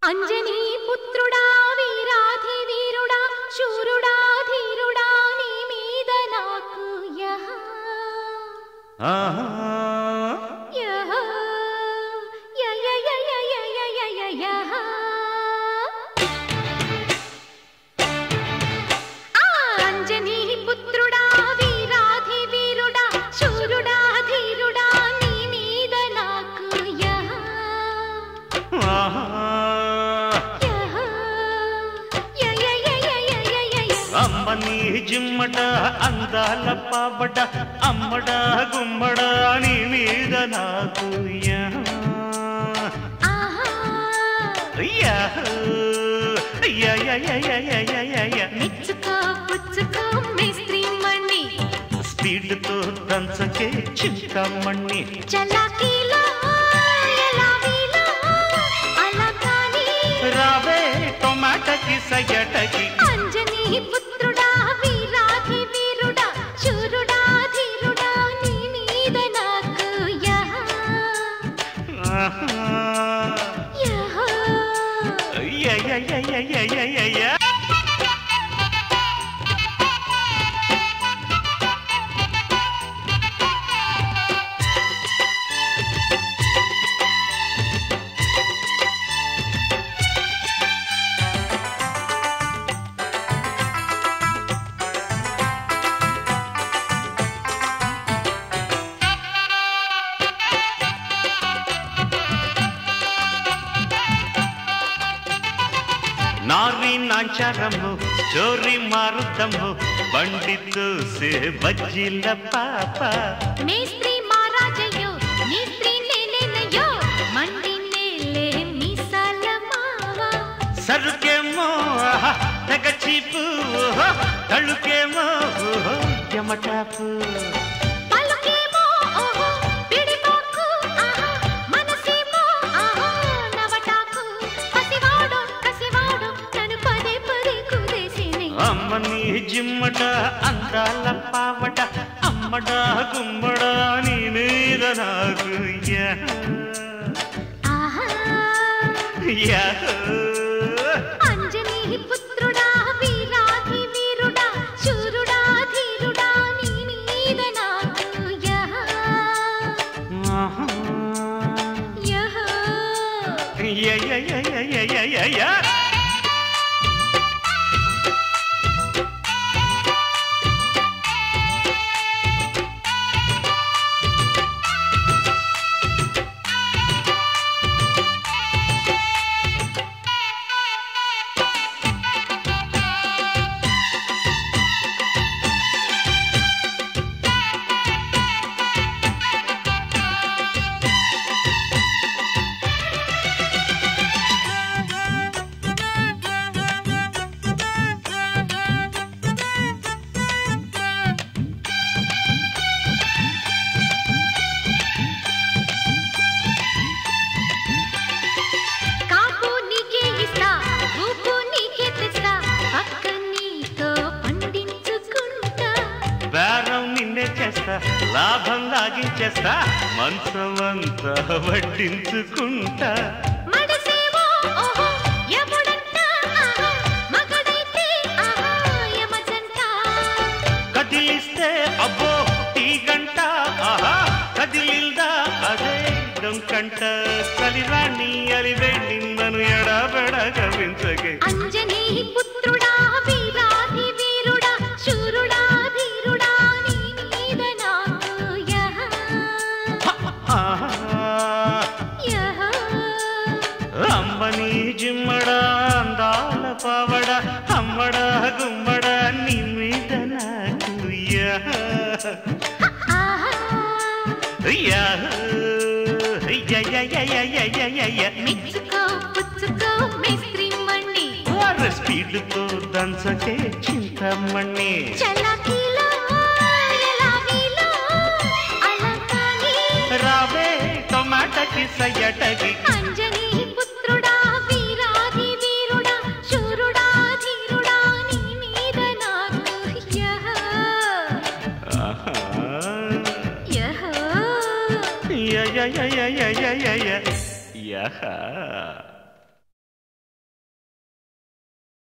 అంజనీ పుత్రుడా వీరాధి వీరుడా శూరుడా ధీరుడా నీ మీద నాకు యహ యహ యహ అంజనీ పుత్రుడా వీరాధి వీరుడా శూరుడా ధీరుడా నీ మీద నాకు యహ అమ్మని జిమ్మట అందాల పాబట అమ్మడ గుమ్మడ నీ మీద నాకు మెచ్చుకో పుచ్చుకో మేస్త్రీ మణి స్పీడ్తో దంచకే చింతమణి చలాకీలో ఎలాగీలో అలా కానీ రావే టొమాటోకి సయటకి అంజనీ పుత్రుడా వీరాధి వీరుడా శూరుడా ధీరుడా నీ మీద నాకు యహ యహ नारी नाचारमु चोरी मारुतमु पंडित से बज्जिल पापा మేస్త్రీ మహారాజయ్యో నీస్త్రీ నేనేనయ్యో మండి నేలే మీసాల మావా సరుకేమో తెగ చీపు తళుకేమో యమటాపు పలుకేమో ఓహో పిడిపాకు ఆహా మనసేమో ఆహా నవటాకు పసివాడు కసివాడు నన్ను పదే పదే కుదేసినే అమ్మని జిమ్మట అందాల పావట అమ్మడ గుమ్మడ నీ మీద నాకు అంజనీ పుత్రుడా వీరాధి వీరుడా శూరుడా ధీరుడా నీ మీద నాకు యహ యహ కాపు నీకే ఇస్తా ఊపు నీకే తెస్తా పక్క నీతో పండించుకుంటా బేరం నిన్నే చేస్తా లాభం లాగించేస్తా మంచమంతా వడ్డించుకుంటా మడసేవో ఓహో యముడంట ఆహా మగడైతే ఆహా యమజంట కదిలిస్తే అబ్బో టీ గంట ఆహా కదిలిల్దా అదే డొంకంట కలిరాణి అలివే నిన్నను ఎడబెడ గవించగే అంజనీ పుత్రుడా వీరాధి వీరుడా శూరుడా ధీరుడా నీ మీద నాకు యహ యహ అమ్మని జిమ్మడ అందాల పావడ అమ్మడ గుమ్మడ నీ మీద నాకు మెచ్చుకో పుచ్చుకో మేస్త్రీ మణి స్పీడ్తో దంచకే చింతమణి చలాకీలో ఎలాగీలో అలా కానీ రావే టొమాటోకి సయటకి అంజనీ పుత్రుడా వీరాధి వీరుడా శూరుడా ధీరుడా నీ మీద నాకు యహ యహ